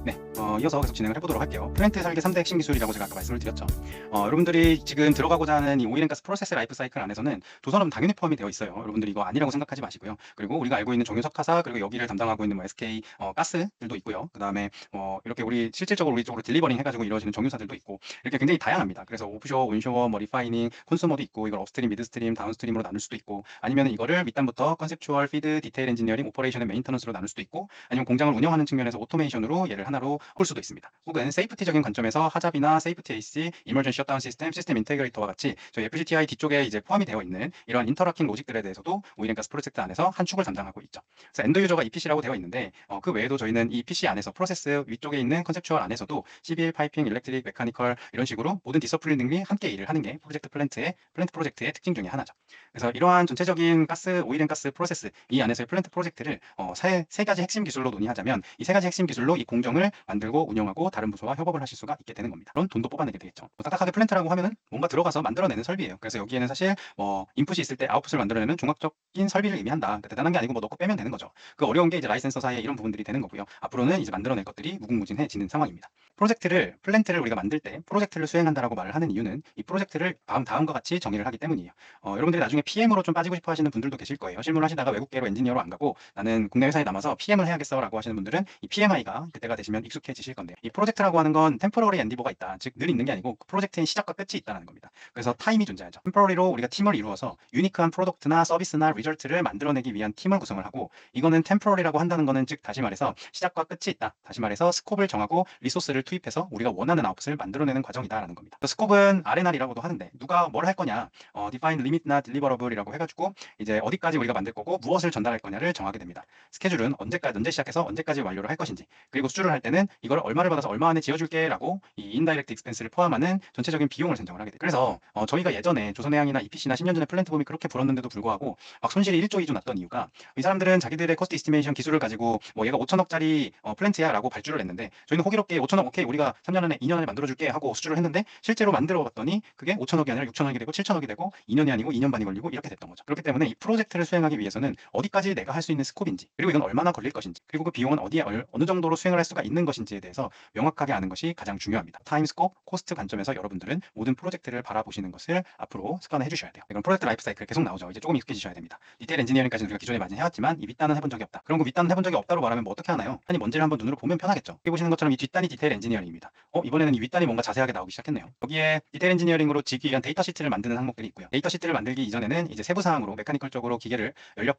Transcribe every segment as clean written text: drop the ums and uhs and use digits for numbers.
네, 이어서 계속 진행을 해보도록 할게요. 플랜트 설계 3대 핵심 기술이라고 제가 아까 말씀을 드렸죠. 여러분들이 지금 들어가고자 하는 이 오일 앤 가스 프로세스 라이프 사이클 안에서는 도산업은 당연히 포함이 되어 있어요. 여러분들이 이거 아니라고 생각하지 마시고요. 그리고 우리가 알고 있는 정유석화사, 그리고 여기를 담당하고 있는 뭐 SK 가스들도 있고요. 그 다음에 이렇게 우리 실질적으로 우리 쪽으로 딜리버링 해가지고 이루어지는 정유사들도 있고, 이렇게 굉장히 다양합니다. 그래서 오프쇼어, 온쇼어, 뭐 리파이닝, 콘수머도 있고, 이걸 업스트림, 미드스트림, 다운스트림으로 나눌 수도 있고, 아니면 이거를 밑단부터 컨셉추얼, 피드, 디테일 엔지니어링, 오퍼레이션 앤 메인터넌스로 나눌 수도 있고, 아니면 공장을 운영하는 측면에서 오토메이션으로 얘를 하나로 볼 수도 있습니다. 혹은 세이프티적인 관점에서 하잡이나 세이프티 AC, 이머전시 셧다운 시스템, 시스템 인테그레이터와 같이 저희 FGTI 뒤쪽에 이제 포함이 되어 있는 이런 인터락킹 로직들에 대해서도 오일 앤 가스 프로젝트 안에서 한 축을 담당하고 있죠. 그래서 엔드 유저가 EPC라고 되어 있는데 그 외에도 저희는 이 PC 안에서 프로세스 위쪽에 있는 컨셉추얼 안에서도 시빌, 파이핑, 일렉트릭, 메카니컬 이런 식으로 모든 디서플린들이 함께 일을 하는 게 플랜트 프로젝트의 특징 중에 하나죠. 그래서 이러한 전체적인 가스, 오일 앤 가스 프로세스 이 안에서의 플랜트 프로젝트를 세 가지 핵심 기술로 논의하자면 이 세 가지 핵심 기술로 이 공정을 만들고 운영하고 다른 부서와 협업을 하실 수가 있게 되는 겁니다. 그런 돈도 뽑아내게 되겠죠. 딱딱하게 플랜트라고 하면은 뭔가 들어가서 만들어내는 설비예요. 그래서 여기에는 사실 인풋이 있을 때 아웃풋을 만들어내는 종합적인 설비를 의미한다. 그러니까 대단한 게 아니고 뭐 넣고 빼면 되는 거죠. 그 어려운 게 이제 라이센서 사이에 이런 부분들이 되는 거고요. 앞으로는 이제 만들어낼 것들이 무궁무진해지는 상황입니다. 플랜트를 우리가 만들 때 프로젝트를 수행한다라고 말을 하는 이유는 이 프로젝트를 다음과 같이 정의를 하기 때문이에요. 여러분들이 나중에 PM으로 좀 빠지고 싶어 하시는 분들도 계실 거예요. 실무를 하시다가 외국계로 엔지니어로 안 가고 나는 국내 회사에 남아서 PM을 해야겠어라고 하시는 분들은 이 PMI가 그때가 되시면 익숙해지실 건데요. 이 프로젝트라고 하는 건 템포러리 엔디버가 있다. 즉 늘 있는 게 아니고 그 프로젝트의 시작과 끝이 있다는 겁니다. 그래서 타임이 존재하죠. 템포러리로 우리가 팀을 이루어서 유니크한 프로덕트나 서비스나 리절트를 만들어내기 위한 팀을 구성을 하고, 이거는 템포러리라고 한다는 거는 즉 다시 말해서 시작과 끝이 있다. 다시 말해서 스콥을 정하고 리소스를 투입해서 우리가 원하는 아웃풋을 만들어내는 과정이다라는 겁니다. 스콥은 R&R이라고도 하는데 누가 뭘 할 거냐, define limit나 deliverables,이라고 해가지고 이제 어디까지 우리가 만들 거고 무엇을 전달할 거냐를 정하게 됩니다. 스케줄은 언제 시작해서 언제까지 완료를 할 것인지, 그리고 수주를 할 때는 이걸 얼마를 받아서 얼마 안에 지어줄게라고 이 인다이렉트 익스펜스를 포함하는 전체적인 비용을 산정을 하게 돼요. 그래서 저희가 예전에 조선해양이나 EPC나 10년 전에 플랜트 붐이 그렇게 불었는데도 불구하고 막 손실이 1조 2조 났던 이유가, 이 사람들은 자기들의 코스트 이스티메이션 기술을 가지고 뭐 얘가 5천억짜리 플랜트야라고 발주를 했는데, 저희는 호기롭게 5천억 오케이 우리가 3년 안에 2년 안에 만들어줄게 하고 수주를 했는데, 실제로 만들어 봤더니 그게 5천억이 아니라 6천억이 되고 7천억이 되고 2년이 아니고 2년 반이 걸리고 이렇게 됐던 거죠. 그렇기 때문에 이 프로젝트를 수행하기 위해서는 어디까지 내가 할 수 있는 스콥인지, 그리고 이건 얼마나 걸릴 것인지, 그리고 그 비용은 어디에 어느 정도로 수행을 할 수가 있는 것인지에 대해서 명확하게 아는 것이 가장 중요합니다. 타임 스콥, 코스트 관점에서 여러분들은 모든 프로젝트를 바라보시는 것을 앞으로 습관해 주셔야 돼요. 이건 프로젝트 라이프 사이클 계속 나오죠. 이제 조금 익숙해지셔야 됩니다. 디테일 엔지니어링까지는 우리가 기존에 많이 해왔지만 이 윗단은 해본 적이 없다. 그럼 그 윗단은 해본 적이 없다로 말하면 뭐 어떻게 하나요? 단이 뭔지를 한번 눈으로 보면 편하겠죠. 여기 보시는 것처럼 이 뒷단이 디테일 엔지니어링입니다. 이번에는 이 윗단이 뭔가 자세하게 나오기 시작했네요. 여기에 디테일 엔지니어링으로 지기 위한 데이터 시트를 만드는 항목들이 있고요. 데이터 시트를 만들기 이전에는 이제 세부 사항으로 메카니컬적으로 기계를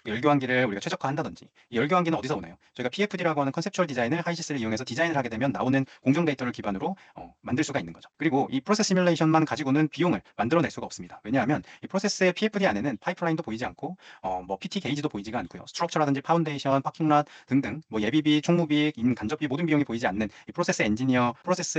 열교환기를 우리가 최적화한다든지, 이 열교환기는 어디서 오나요? 저희가 PFD라고 하는 컨셉추얼 디자인을 하이시스를 이용해서 디자인을 하게 되면 나오는 공정 데이터를 기반으로 만들 수가 있는 거죠. 그리고 이 프로세스 시뮬레이션만 가지고는 비용을 만들어낼 수가 없습니다. 왜냐하면 이 프로세스의 PFD 안에는 파이프라인도 보이지 않고 뭐 PT 게이지도 보이지가 않고요. 스트럭처라든지 파운데이션, 파킹랏 등등 뭐 예비비, 총무비, 간접비 모든 비용이 보이지 않는 이 프로세스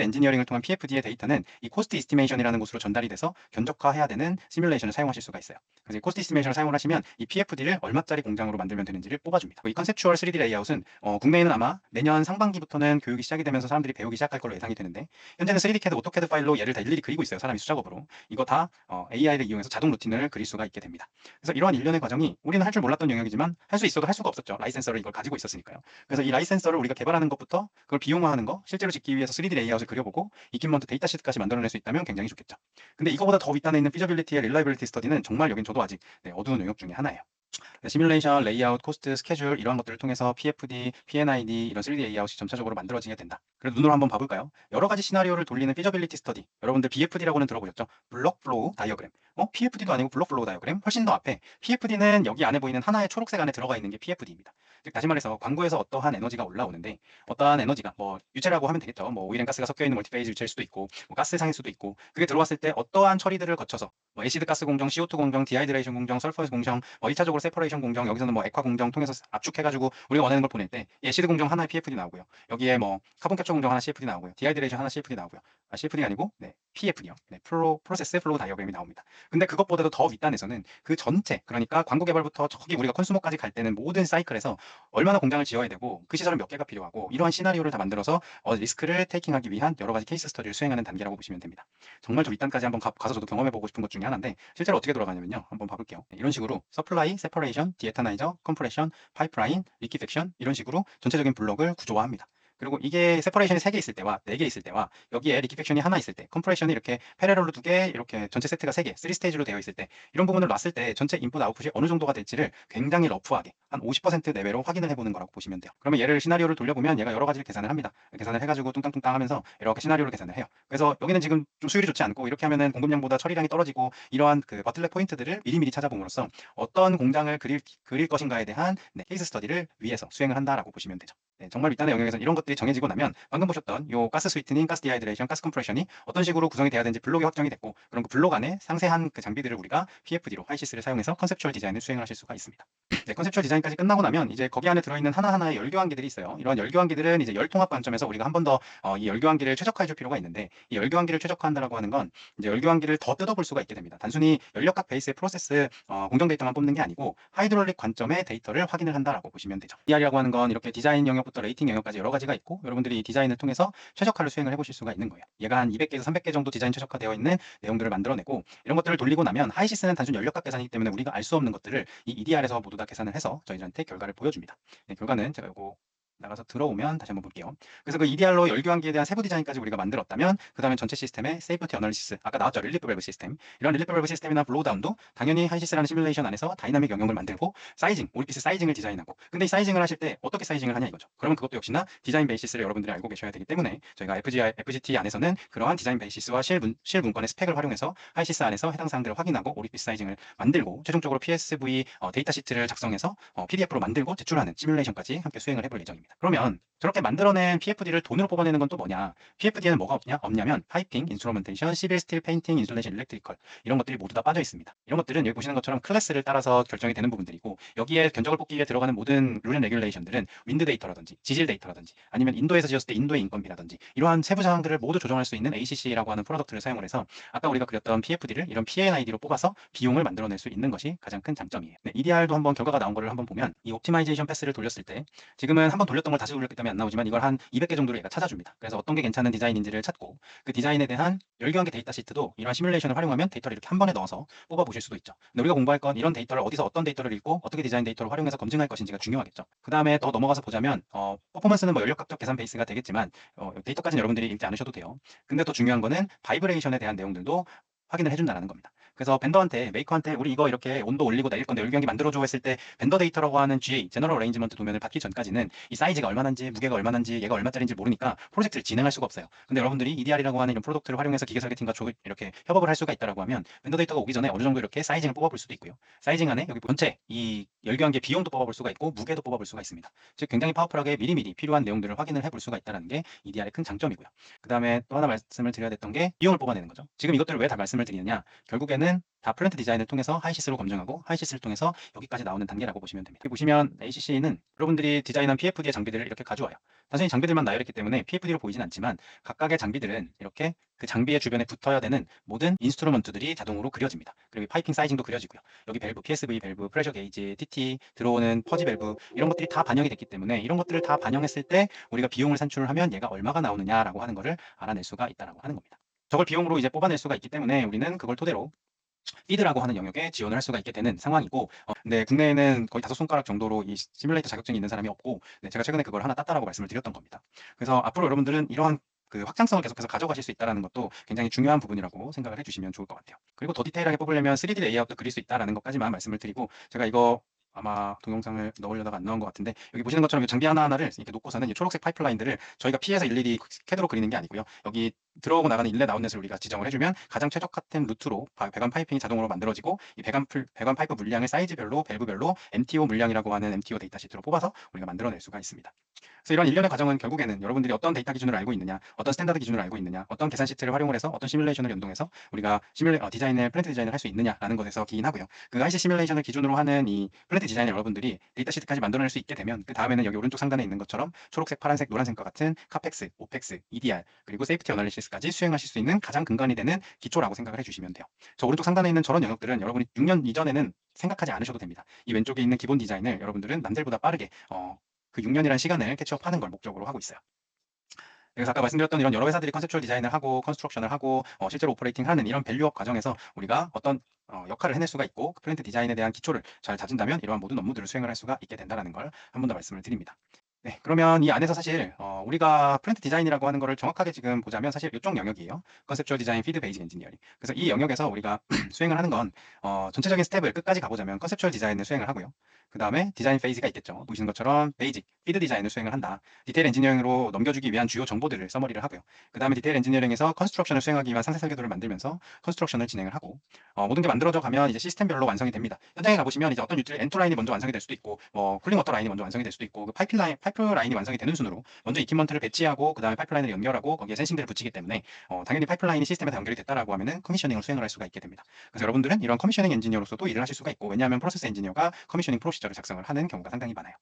엔지니어링을 통한 PFD의 데이터는 이 코스트 이스티메이션이라는 곳으로 전달이 돼서 견적화해야 되는 시뮬레이션을 사용하실 수가 있어요. 그래서 이 코스트 이스티메이션을 사용을 하시면 이 PFD를 얼마짜리 공장으로 만들면 되는지를 뽑아줍니다. 이 컨셉추얼 3D 레이아웃은 국내에는 아마 내년 상반기부터는 교육이 시작이 되면서 사람들이 배우기 시작할 걸로 예상이 되는데, 현재는 3D CAD, 오토캐드 파일로 얘를 다 일일이 그리고 있어요. 사람이 수작업으로. 이거 다 AI를 이용해서 자동 루틴을 그릴 수가 있게 됩니다. 그래서 이러한 일련의 과정이 우리는 할 줄 몰랐던 영역이지만 할 수 있어도 할 수가 없었죠. 라이센서를 이걸 가지고 있었으니까요. 그래서 이 라이센서를 우리가 개발하는 것부터 그걸 비용화하는 거, 실제로 짓기 위해서 3D 레이아웃을 그려보고 이퀴먼트 데이터 시트까지 만들어낼 수 있다면 굉장히 좋겠죠. 근데 이거보다 더 윗단에 있는 피저빌리티의 릴라이빌리티 스터디는 정말 여긴 저도 아직 어두운 영역 중에 하나예요. 시뮬레이션, 레이아웃, 코스트, 스케줄 이러한 것들을 통해서 PFD, PNID 이런 3D 레이아웃이 점차적으로 만들어지게 된다. 그래서 눈으로 한번 봐볼까요? 여러 가지 시나리오를 돌리는 피저빌리티 스터디. 여러분들 BFD라고는 들어보셨죠? 블록 플로우 다이어그램. PFD도 아니고 블록 플로우 다이어그램? 훨씬 더 앞에. PFD는 여기 안에 보이는 하나의 초록색 안에 들어가 있는 게 PFD입니다. 즉 다시 말해서 광고에서 어떠한 에너지가 올라오는데, 어떠한 에너지가 뭐 유체라고 하면 되겠죠. 뭐 오일 앤 가스가 섞여 있는 멀티페이즈 유체일 수도 있고 뭐 가스상일 수도 있고, 그게 들어왔을 때 어떠한 처리들을 거쳐서 뭐 애시드 가스 공정, CO2 공정, 디하이드레이션 공정, 설퍼 공정, 1차적으로 세퍼레이션 공정, 여기서는 뭐 액화 공정 통해서 압축해가지고 우리가 원하는 걸 보낼 때 애시드 공정 하나의 PFD 나오고요. 여기에 뭐 카본 캡처 공정 하나 CFD 나오고요. 디하이드레이션 하나 CFD 나오고요. CFD가 아니고 PFD요. 프로세스 플로우 다이어그램이 나옵니다. 근데 그것보다도 더 윗단에서는 그 전체, 그러니까 광고 개발부터 저기 우리가 컨슈머까지 갈 때는 모든 사이클에서 얼마나 공장을 지어야 되고 그 시설은 몇 개가 필요하고, 이러한 시나리오를 다 만들어서 리스크를 테이킹하기 위한 여러 가지 케이스 스터디를 수행하는 단계라고 보시면 됩니다. 정말 저 윗단까지 한번 가서 저도 경험해보고 싶은 것 중에 하나인데, 실제로 어떻게 돌아가냐면요. 한번 봐볼게요. 이런 식으로 서플라이, 세퍼레이션, 디에터나이저, 컴프레션, 파이프라인, 리퀴펙션 이런 식으로 전체적인 블록을 구조화합니다. 그리고 이게 세퍼레이션이 3개 있을 때와 4개 있을 때와 여기에 리퀴팩션이 하나 있을 때, 컴프레션이 이렇게 패러럴로 2개, 이렇게 전체 세트가 3개, 3스테이지로 되어 있을 때 이런 부분을 놨을 때 전체 인풋 아웃풋이 어느 정도가 될지를 굉장히 러프하게 한 50% 내외로 확인을 해보는 거라고 보시면 돼요. 그러면 얘를 시나리오를 돌려보면 얘가 여러 가지를 계산을 합니다. 계산을 해가지고 뚱땅뚱땅 하면서 이렇게 시나리오를 계산을 해요. 그래서 여기는 지금 좀 수율이 좋지 않고 이렇게 하면은 공급량보다 처리량이 떨어지고 이러한 그 버틀넥 포인트들을 미리미리 찾아봄으로써 어떤 공장을 그릴 것인가에 대한 케이스 스터디를 위해서 수행을 한다라고 보시면 되죠. 네, 정말 밑단의 영역에서 이런 것들이 정해지고 나면 방금 보셨던 요 가스 스위트닝, 가스 디하이드레이션, 가스 컴프레션이 어떤 식으로 구성이 돼야 되는지 블록이 확정이 됐고 그럼 그 블록 안에 상세한 그 장비들을 우리가 PFD로 하이시스를 사용해서 컨셉추얼 디자인을 수행을 하실 수가 있습니다. 네, 컨셉추얼 디자인까지 끝나고 나면 이제 거기 안에 들어있는 하나하나의 열교환기들이 있어요. 이런 열교환기들은 이제 열통합 관점에서 우리가 한 번 더 이 열교환기를 최적화해 줄 필요가 있는데 이 열교환기를 최적화한다라고 하는 건 이제 열교환기를 더 뜯어볼 수가 있게 됩니다. 단순히 연력각 베이스의 프로세스 공정 데이터만 뽑는 게 아니고 하이드롤릭 관점의 데이터를 확인을 한다라고 보시면 되죠. DR이라고 하는 건 이렇게 디자인 영역부터 레이팅 영역까지 여러 가지가 있고 여러분들이 이 디자인을 통해서 최적화를 수행을 해보실 수가 있는 거예요. 얘가 한 200개에서 300개 정도 디자인 최적화되어 있는 내용들을 만들어내고 이런 것들을 돌리고 나면 하이시스는 단순 연력각 계산이기 때문에 우리가 알 수 없는 것들을 이 EDR에서 모두 다 계산을 해서 저희들한테 결과를 보여줍니다. 네, 결과는 제가 요거 나가서 들어오면 다시 한번 볼게요. 그래서 그 EDR로 열교환기에 대한 세부 디자인까지 우리가 만들었다면 그 다음에 전체 시스템의 세이프티 어널리시스, 아까 나왔죠, 릴리프 밸브 시스템. 이런 릴리프 밸브 시스템이나 블로우다운도 당연히 하이시스라는 시뮬레이션 안에서 다이나믹 영역을 만들고 사이징, 오리피스 사이징을 디자인하고, 근데 이 사이징을 하실 때 어떻게 사이징을 하냐 이거죠. 그러면 그것도 역시나 디자인 베이시스를 여러분들이 알고 계셔야 되기 때문에 저희가 FGT 안에서는 그러한 디자인 베이시스와 실문건의 스펙을 활용해서 하이시스 안에서 해당 사항들을 확인하고 오리피스 사이징을 만들고 최종적으로 PSV 데이터 시트를 작성해서 PDF로 만들고 제출하는 시뮬레이션까지 함께 수행을 해볼 예정입니다. 그러면 저렇게 만들어낸 PFD를 돈으로 뽑아내는 건 또 뭐냐? PFD에는 뭐가 없냐면 파이핑, 인스트루먼테이션, 시빌, 스틸, 페인팅, 인슐레이션, 일렉트리컬 이런 것들이 모두 다 빠져 있습니다. 이런 것들은 여기 보시는 것처럼 클래스를 따라서 결정이 되는 부분들이고 여기에 견적을 뽑기 위해 들어가는 모든 룰 앤 레귤레이션들은 윈드 데이터라든지 지질 데이터라든지 아니면 인도에서 지었을 때 인도의 인건비라든지 이러한 세부 사항들을 모두 조정할 수 있는 ACC라고 하는 프로덕트를 사용을 해서 아까 우리가 그렸던 PFD를 이런 PNID로 뽑아서 비용을 만들어낼 수 있는 것이 가장 큰 장점이에요. 네, EDR도 한번 결과가 나온 거를 한번 보면 이 옵티마이제이션 패스를 돌렸을 때 지금은 한번 돌렸던 걸 다시 돌렸기 때문에 안 나오지만 이걸 한 200개 정도로 얘가 찾아줍니다. 그래서 어떤 게 괜찮은 디자인인지를 찾고 그 디자인에 대한 열교환기 데이터 시트도 이런 시뮬레이션을 활용하면 데이터를 이렇게 한 번에 넣어서 뽑아 보실 수도 있죠. 근데 우리가 공부할 건 이런 데이터를 어디서 어떤 데이터를 읽고 어떻게 디자인 데이터를 활용해서 검증할 것인지가 중요하겠죠. 그 다음에 더 넘어가서 보자면 퍼포먼스는 뭐 연력각적 계산 베이스가 되겠지만 데이터까지는 여러분들이 읽지 않으셔도 돼요. 근데 더 중요한 거는 바이브레이션에 대한 내용들도 확인을 해준다는 겁니다. 그래서 벤더한테, 메이커한테 우리 이거 이렇게 온도 올리고 내릴 건데 열교환기 만들어줘 했을 때 벤더 데이터라고 하는 GA, 제너럴 어레인지먼트 도면을 받기 전까지는 이 사이즈가 얼마나인지, 무게가 얼마나인지, 얘가 얼마짜리인지 모르니까 프로젝트를 진행할 수가 없어요. 근데 여러분들이 EDR이라고 하는 이런 프로덕트를 활용해서 기계 설계팀과 이렇게 협업을 할 수가 있다라고 하면 벤더 데이터가 오기 전에 어느 정도 이렇게 사이징을 뽑아볼 수도 있고요. 사이징 안에 여기 전체 이 열교환기의 비용도 뽑아볼 수가 있고 무게도 뽑아볼 수가 있습니다. 즉 굉장히 파워풀하게 미리미리 필요한 내용들을 확인을 해볼 수가 있다는 게 EDR의 큰 장점이고요. 그 다음에 또 하나 말씀을 드려야 됐던 게 비용을 뽑아내는 거죠. 지금 이것들을 왜 다 말씀을 드리느냐? 결국에는 다 플랜트 디자인을 통해서 하이시스로 검증하고 하이시스를 통해서 여기까지 나오는 단계라고 보시면 됩니다. 여기 보시면 ACC는 여러분들이 디자인한 PFD의 장비들을 이렇게 가져와요. 단순히 장비들만 나열했기 때문에 PFD로 보이진 않지만 각각의 장비들은 이렇게 그 장비의 주변에 붙어야 되는 모든 인스트루먼트들이 자동으로 그려집니다. 그리고 파이핑 사이징도 그려지고요. 여기 밸브, PSV 밸브, 프레셔 게이지, TT, 들어오는 퍼지 밸브 이런 것들이 다 반영이 됐기 때문에 이런 것들을 다 반영했을 때 우리가 비용을 산출을 하면 얘가 얼마가 나오느냐라고 하는 거를 알아낼 수가 있다라고 하는 겁니다. 저걸 비용으로 이제 뽑아낼 수가 있기 때문에 우리는 그걸 토대로 피드라고 하는 영역에 지원을 할 수가 있게 되는 상황이고 근데 국내에는 거의 5손가락 정도로 이 시뮬레이터 자격증이 있는 사람이 없고 네, 제가 최근에 그걸 하나 땄다라고 말씀을 드렸던 겁니다. 그래서 앞으로 여러분들은 이러한 그 확장성을 계속해서 가져가실 수 있다는 것도 굉장히 중요한 부분이라고 생각을 해주시면 좋을 것 같아요. 그리고 더 디테일하게 뽑으려면 3D 레이아웃도 그릴 수 있다는 것까지만 말씀을 드리고 제가 이거 아마 동영상을 넣으려다가 안 나온 것 같은데 여기 보시는 것처럼 이 장비 하나하나를 이렇게 놓고서는 이 초록색 파이프라인들을 저희가 피해서 일일이 캐드로 그리는 게 아니고요. 여기 들어오고 나가는 인렛 아웃렛을 우리가 지정을 해주면 가장 최적화된 루트로 배관 파이핑이 자동으로 만들어지고 이 배관 파이프 물량을 사이즈별로 밸브별로 MTO 물량이라고 하는 MTO 데이터 시트로 뽑아서 우리가 만들어낼 수가 있습니다. 그래서 이런 일련의 과정은 결국에는 여러분들이 어떤 데이터 기준을 알고 있느냐, 어떤 스탠다드 기준을 알고 있느냐, 어떤 계산 시트를 활용을 해서 어떤 시뮬레이션을 연동해서 우리가 플랜트 디자인을 할 수 있느냐라는 것에서 기인하고요. 그 IC 시뮬레이션을 기준으로 하는 이 플랜트 디자인을 여러분들이 데이터 시트까지 만들어낼 수 있게 되면 그 다음에는 여기 오른쪽 상단에 있는 것처럼 초록색, 파란색, 노란색과 같은 카펙스, 오펙스, EDR 그리고 세이프티 어널리시스까지 수행하실 수 있는 가장 근간이 되는 기초라고 생각을 해주시면 돼요. 저 오른쪽 상단에 있는 저런 영역들은 여러분이 6년 이전에는 생각하지 않으셔도 됩니다. 이 왼쪽에 있는 기본 디자인을 여러분들은 남들보다 빠르게 그 6년이라는 시간을 캐치업하는 걸 목적으로 하고 있어요. 그래서 아까 말씀드렸던 이런 여러 회사들이 컨셉추얼 디자인을 하고 컨스트럭션을 하고 실제로 오퍼레이팅하는 이런 밸류업 과정에서 우리가 어떤 역할을 해낼 수가 있고 그 플랜트 디자인에 대한 기초를 잘 다진다면 이러한 모든 업무들을 수행을 할 수가 있게 된다는 걸 한 번 더 말씀을 드립니다. 네. 그러면 이 안에서 사실 우리가 프론트 디자인이라고 하는 거를 정확하게 지금 보자면 사실 요쪽 영역이에요. 컨셉추얼 디자인, 피드 베이직 엔지니어링. 그래서 이 영역에서 우리가 수행을 하는 건 전체적인 스텝을 끝까지 가보자면 컨셉추얼 디자인을 수행을 하고요. 그다음에 디자인 페이지가 있겠죠. 보시는 것처럼 베이직, 피드 디자인을 수행을 한다. 디테일 엔지니어링으로 넘겨주기 위한 주요 정보들을 서머리를 하고요. 그다음에 디테일 엔지니어링에서 컨스트럭션을 수행하기 위한 상세 설계도를 만들면서 컨스트럭션을 진행을 하고 모든 게 만들어져 가면 이제 시스템별로 완성이 됩니다. 현장에 가보시면 이제 어떤 유틸 엔터 라인이 먼저 완성이 될 수도 있고 쿨링 워터 라인이 먼저 완성이 될 수도 있고 그 파이프라인이 완성이 되는 순으로 먼저 이퀴먼트를 배치하고 그다음에 파이프라인을 연결하고 거기에 센싱들을 붙이기 때문에 당연히 파이프라인이 시스템에 다 연결이 됐다라고 하면은 커미셔닝을 수행을 할 수가 있게 됩니다. 그래서 여러분들은 이런 커미셔닝 엔지니어로서도 일을 하실 수가 있고 왜냐하면 프로세스 엔지니어가 커미셔닝 프로시저를 작성을 하는 경우가 상당히 많아요.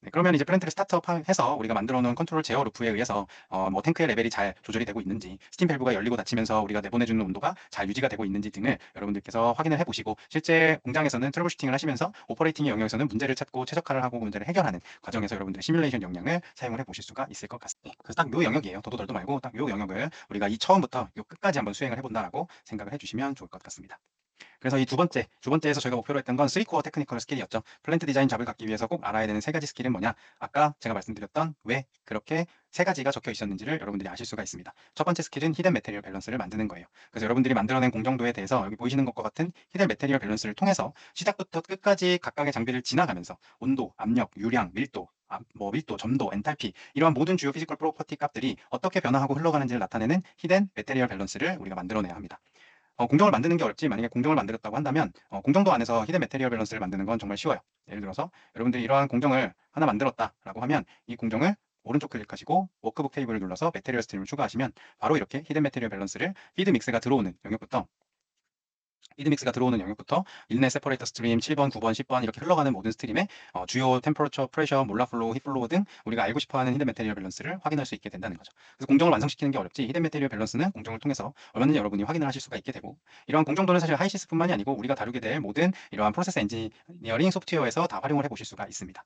네, 그러면 이제 플랜트를 스타트업해서 우리가 만들어 놓은 컨트롤 제어 루프에 의해서 뭐 탱크의 레벨이 잘 조절이 되고 있는지, 스팀 밸브가 열리고 닫히면서 우리가 내보내주는 온도가 잘 유지가 되고 있는지 등을 여러분들께서 확인을 해보시고 실제 공장에서는 트러블 슈팅을 하시면서 오퍼레이팅의 영역에서는 문제를 찾고 최적화를 하고 문제를 해결하는 과정에서 여러분들의 시뮬레이션 역량을 사용을 해보실 수가 있을 것 같습니다. 그래서 딱 요 영역이에요. 더도 덜도 말고 딱 요 영역을 우리가 이 처음부터 요 끝까지 한번 수행을 해본다라고 생각을 해주시면 좋을 것 같습니다. 그래서 이 두 번째에서 저희가 목표로 했던 건 3코어 테크니컬 스킬이었죠. 플랜트 디자인 잡을 갖기 위해서 꼭 알아야 되는 세 가지 스킬은 뭐냐? 아까 제가 말씀드렸던 왜 그렇게 세 가지가 적혀 있었는지를 여러분들이 아실 수가 있습니다. 첫 번째 스킬은 히든 메테리얼 밸런스를 만드는 거예요. 그래서 여러분들이 만들어낸 공정도에 대해서 여기 보이시는 것과 같은 히든 메테리얼 밸런스를 통해서 시작부터 끝까지 각각의 장비를 지나가면서 온도, 압력, 유량, 밀도, 밀도, 점도, 엔탈피 이러한 모든 주요 피지컬 프로퍼티 값들이 어떻게 변화하고 흘러가는지를 나타내는 히든 메테리얼 밸런스를 우리가 만들어내야 합니다. 공정을 만드는 게 어렵지 만약에 공정을 만들었다고 한다면 공정도 안에서 히든 메테리얼 밸런스를 만드는 건 정말 쉬워요. 예를 들어서 여러분들이 이러한 공정을 하나 만들었다라고 하면 이 공정을 오른쪽 클릭하시고 워크북 테이블을 눌러서 메테리얼 스트림을 추가하시면 바로 이렇게 히든 메테리얼 밸런스를 피드 믹스가 들어오는 영역부터 피드믹스가 들어오는 영역부터 인넷 세퍼레이터 스트림 7번, 9번, 10번 이렇게 흘러가는 모든 스트림의 주요 템퍼러처, 프레셔, 몰라 플로우, 힙 플로우 등 우리가 알고 싶어하는 히든 메테리얼 밸런스를 확인할 수 있게 된다는 거죠. 그래서 공정을 완성시키는 게 어렵지 히든 메테리얼 밸런스는 공정을 통해서 얼마든지 여러분이 확인을 하실 수가 있게 되고 이러한 공정도는 사실 하이시스뿐만이 아니고 우리가 다루게 될 모든 이러한 프로세스 엔지니어링 소프트웨어에서 다 활용을 해보실 수가 있습니다.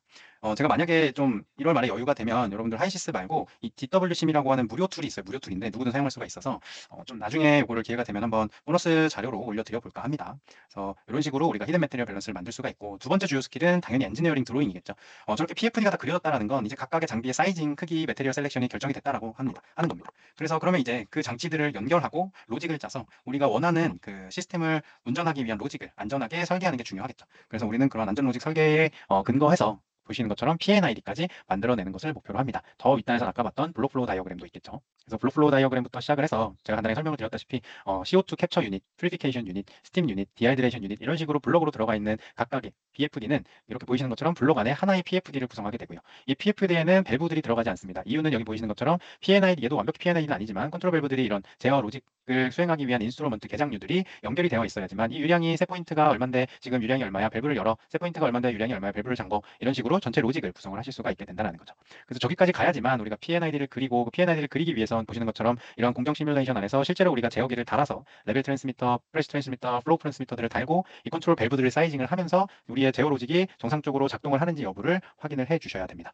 제가 만약에 좀 1월 말에 여유가 되면 여러분들 하이시스 말고 이 DWCM이라고 하는 무료 툴이 있어요. 무료 툴인데 누구든 사용할 수가 있어서 좀 나중에 이거를 기회가 되면 한번 보너스 자료로 올려드려 볼까 합니다. 그래서 이런 식으로 우리가 히든 메테리얼 밸런스를 만들 수가 있고 두 번째 주요 스킬은 당연히 엔지니어링 드로잉이겠죠. 저렇게 PFD가 다 그려졌다라는 건 이제 각각의 장비의 사이징, 크기, 메테리얼 셀렉션이 결정이 됐다라고 하는 겁니다. 그래서 그러면 이제 그 장치들을 연결하고 로직을 짜서 우리가 원하는 그 시스템을 운전하기 위한 로직을 안전하게 설계하는 게 중요하겠죠. 그래서 우리는 그런 안전 로직 설계에 근거해서 보시는 것처럼 PNID까지 만들어내는 것을 목표로 합니다. 더 윗단에서 아까 봤던 블록플로우 다이어그램도 있겠죠. 그래서 블록플로우 다이어그램부터 시작을 해서 제가 간단히 설명을 드렸다시피 CO2 캡처 유닛, 퓨리피케이션 유닛, 스팀 유닛, 디하이드레이션 유닛 이런 식으로 블록으로 들어가 있는 각각의 BFD는 이렇게 보이시는 것처럼 블록 안에 하나의 PFD를 구성하게 되고요. 이 PFD에는 밸브들이 들어가지 않습니다. 이유는 여기 보이시는 것처럼 PNID, 얘도 완벽히 PNID는 아니지만 컨트롤 밸브들이 이런 제어 로직을 수행하기 위한 인스트루먼트 개장류들이 연결이 되어 있어야지만 이 유량이 세 포인트가 얼만데 지금 유량이 얼마야 밸브를 열어 세 포인트가 얼만데 유량이 얼마야 밸브를 잠궈 이런 식으로 전체 로직을 구성을 하실 수가 있게 된다는 거죠. 그래서 저기까지 가야지만 우리가 PNID를 그리고 그 PNID를 그리기 위해선 보시는 것처럼 이런 공정 시뮬레이션 안에서 실제로 우리가 제어기를 달아서 레벨 트랜스미터, 프레시 트랜스미터, 플로우 트랜스미터들을 달고 이 컨트롤 밸브들을 사이징을 하면서 우리의 제어 로직이 정상적으로 작동을 하는지 여부를 확인을 해 주셔야 됩니다.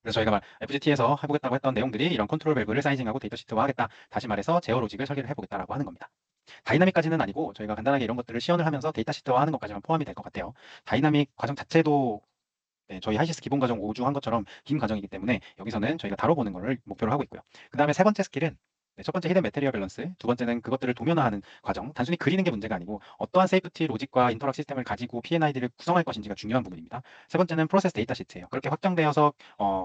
그래서 저희가 FGT에서 해보겠다고 했던 내용들이 이런 컨트롤 밸브를 사이징하고 데이터 시트화 하겠다. 다시 말해서 제어 로직을 설계를 해보겠다라고 하는 겁니다. 다이나믹까지는 아니고 저희가 간단하게 이런 것들을 시연을 하면서 데이터 시트화 하는 것까지만 포함이 될 것 같아요. 다이나믹 과정 자체도 네, 저희 하이시스 기본 과정 5주 한 것처럼 긴 과정이기 때문에 여기서는 저희가 다뤄보는 것을 목표로 하고 있고요. 그 다음에 세 번째 스킬은 첫 번째 히든 메테리얼 밸런스, 두 번째는 그것들을 도면화하는 과정. 단순히 그리는 게 문제가 아니고 어떠한 세이프티 로직과 인터락 시스템을 가지고 PNID를 구성할 것인지가 중요한 부분입니다. 세 번째는 프로세스 데이터 시트예요. 그렇게 확장되어서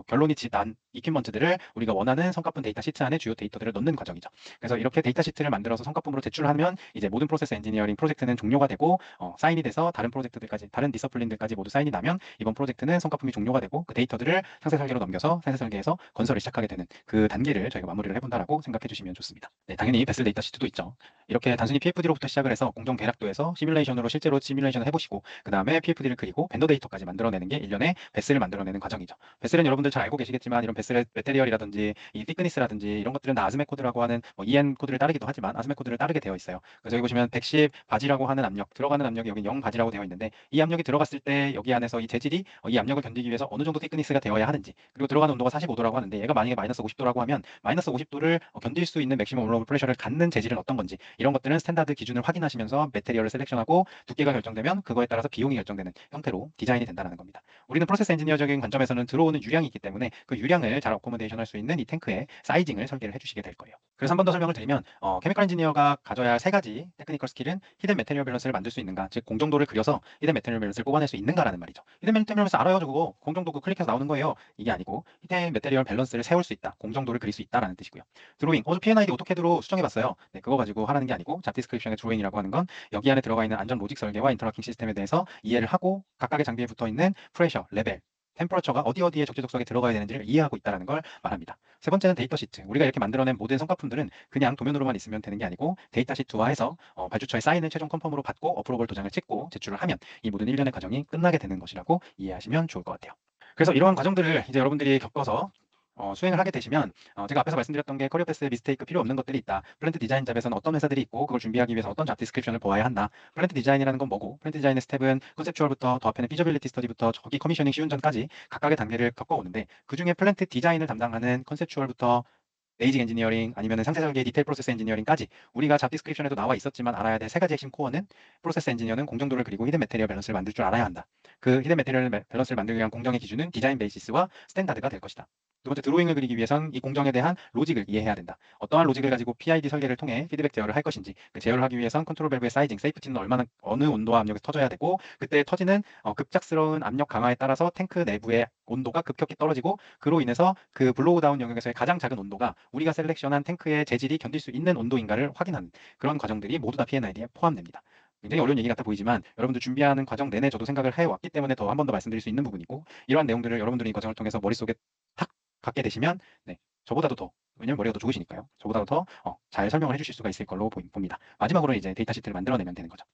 결론이 난 이퀴먼트들을 우리가 원하는 성과품 데이터 시트 안에 주요 데이터들을 넣는 과정이죠. 그래서 이렇게 데이터 시트를 만들어서 성과품으로 제출하면 이제 모든 프로세스 엔지니어링 프로젝트는 종료가 되고 사인이 돼서 다른 프로젝트들까지 다른 디서플린들까지 모두 사인이 나면 이번 프로젝트는 성과품이 종료가 되고 그 데이터들을 상세 설계로 넘겨서 상세 설계에서 건설을 시작하게 되는 그 단계를 저희가 마무리를 해본다라고 생각해 주시면 좋습니다. 네, 당연히 베슬 데이터 시트도 있죠. 이렇게 단순히 PFD로부터 시작을 해서 공정 계략도에서 시뮬레이션으로 실제로 시뮬레이션을 해보시고 그 다음에 PFD를 그리고 벤더 데이터까지 만들어내는 게 일련의 베슬을 만들어내는 과정이죠. 베슬은 여러분들 잘 알고 계시겠지만 이런 베슬의 메테리얼이라든지 이 티크니스라든지 이런 것들은 다 아즈메 코드라고 하는 EN 코드를 따르기도 하지만 아즈메 코드를 따르게 되어 있어요. 그래서 여기 보시면 110 바지라고 하는 압력 들어가는 압력이 여기 0 바지라고 되어 있는데 이 압력이 들어갔을 때 여기 안에서 이 재질이 이 압력을 견디기 위해서 어느 정도 티크니스가 되어야 하는지 그리고 들어가는 온도가 45도라고 하는데 얘가 만약에 마이너스 50도라고 하면 마이너스 50도를 견딜 수 수 있는 맥시멈 올러블 프레셔를 갖는 재질은 어떤 건지 이런 것들은 스탠다드 기준을 확인하시면서 매테리얼을 셀렉션하고 두께가 결정되면 그거에 따라서 비용이 결정되는 형태로 디자인이 된다는 겁니다. 우리는 프로세스 엔지니어적인 관점에서는 들어오는 유량이 있기 때문에 그 유량을 잘 어코모데이션 할 수 있는 이 탱크의 사이징을 설계를 해주시게 될 거예요. 그래서 한 번 더 설명을 드리면 케미컬 엔지니어가 가져야 할 세 가지 테크니컬 스킬은 히든 매테리얼 밸런스를 만들 수 있는가, 즉 공정도를 그려서 히든 매테리얼 밸런스를 뽑아낼 수 있는가라는 말이죠. 히든 매테리얼 밸런스 알아요, 저거. 공정도 클릭해서 나오는 거예요. 이게 아니고 히든 매테리얼 밸런스를 세울 수 있다, 공정도를 그릴 수 있다라는 뜻이고요. 드로잉, P&ID 오토캐드로 수정해봤어요. 네, 그거 가지고 하라는 게 아니고 잡 디스크립션의 드로잉이라고 하는 건 여기 안에 들어가 있는 안전 로직 설계와 인터락킹 시스템에 대해서 이해를 하고 각각의 장비에 붙어 있는 프레셔, 레벨, 템퍼러처가 어디에 적재적소에 들어가야 되는지를 이해하고 있다는 걸 말합니다. 세 번째는 데이터 시트. 우리가 이렇게 만들어낸 모든 성과품들은 그냥 도면으로만 있으면 되는 게 아니고 데이터 시트화해서 발주처의 사인을 최종 컨펌으로 받고 어프로벌 도장을 찍고 제출을 하면 이 모든 일련의 과정이 끝나게 되는 것이라고 이해하시면 좋을 것 같아요. 그래서 이러한 과정들을 이제 여러분들이 겪어서 수행을 하게 되시면 제가 앞에서 말씀드렸던 게 커리어 패스 미스테이크 필요 없는 것들이 있다. 플랜트 디자인 잡에서는 어떤 회사들이 있고 그걸 준비하기 위해서 어떤 잡 디스크립션을 보아야 한다. 플랜트 디자인이라는 건 뭐고 플랜트 디자인의 스텝은 컨셉추얼부터 더 앞에는 피저빌리티 스터디부터 저기 커미셔닝 시운전까지 각각의 단계를 겪어오는데 그중에 플랜트 디자인을 담당하는 컨셉추얼부터 베이직 엔지니어링 아니면 상세 설계 디테일 프로세스 엔지니어링까지 우리가 잡 디스크립션에도 나와 있었지만 알아야 될 세 가지 핵심 코어는 프로세스 엔지니어는 공정도를 그리고 히든 매테리얼 밸런스를 만들 줄 알아야 한다. 그 히든 매테리얼 밸런스를 만들기 위한 공정의 기준은 디자인 베이시스와 스탠다드가 될 것이다. 두 번째, 드로잉을 그리기 위해선 이 공정에 대한 로직을 이해해야 된다. 어떠한 로직을 가지고 PID 설계를 통해 피드백 제어를 할 것인지, 그 제어를 하기 위해선 컨트롤 밸브의 사이징, 세이프티는 어느 온도와 압력에서 터져야 되고, 그때 터지는 급작스러운 압력 강화에 따라서 탱크 내부의 온도가 급격히 떨어지고, 그로 인해서 그 블로우 다운 영역에서의 가장 작은 온도가 우리가 셀렉션한 탱크의 재질이 견딜 수 있는 온도인가를 확인하는 그런 과정들이 모두 다 P&ID에 포함됩니다. 굉장히 어려운 얘기 같아 보이지만 여러분들 준비하는 과정 내내 저도 생각을 해왔기 때문에 더 한 번 더 말씀드릴 수 있는 부분이고, 이러한 내용들을 여러분들이 이 과정을 통해서 머릿속에 탁 갖게 되시면 저보다도 더, 왜냐면 머리가 더 좋으시니까요. 저보다도 더 잘 설명을 해주실 수가 있을 걸로 봅니다. 마지막으로 이제 데이터 시트를 만들어내면 되는 거죠.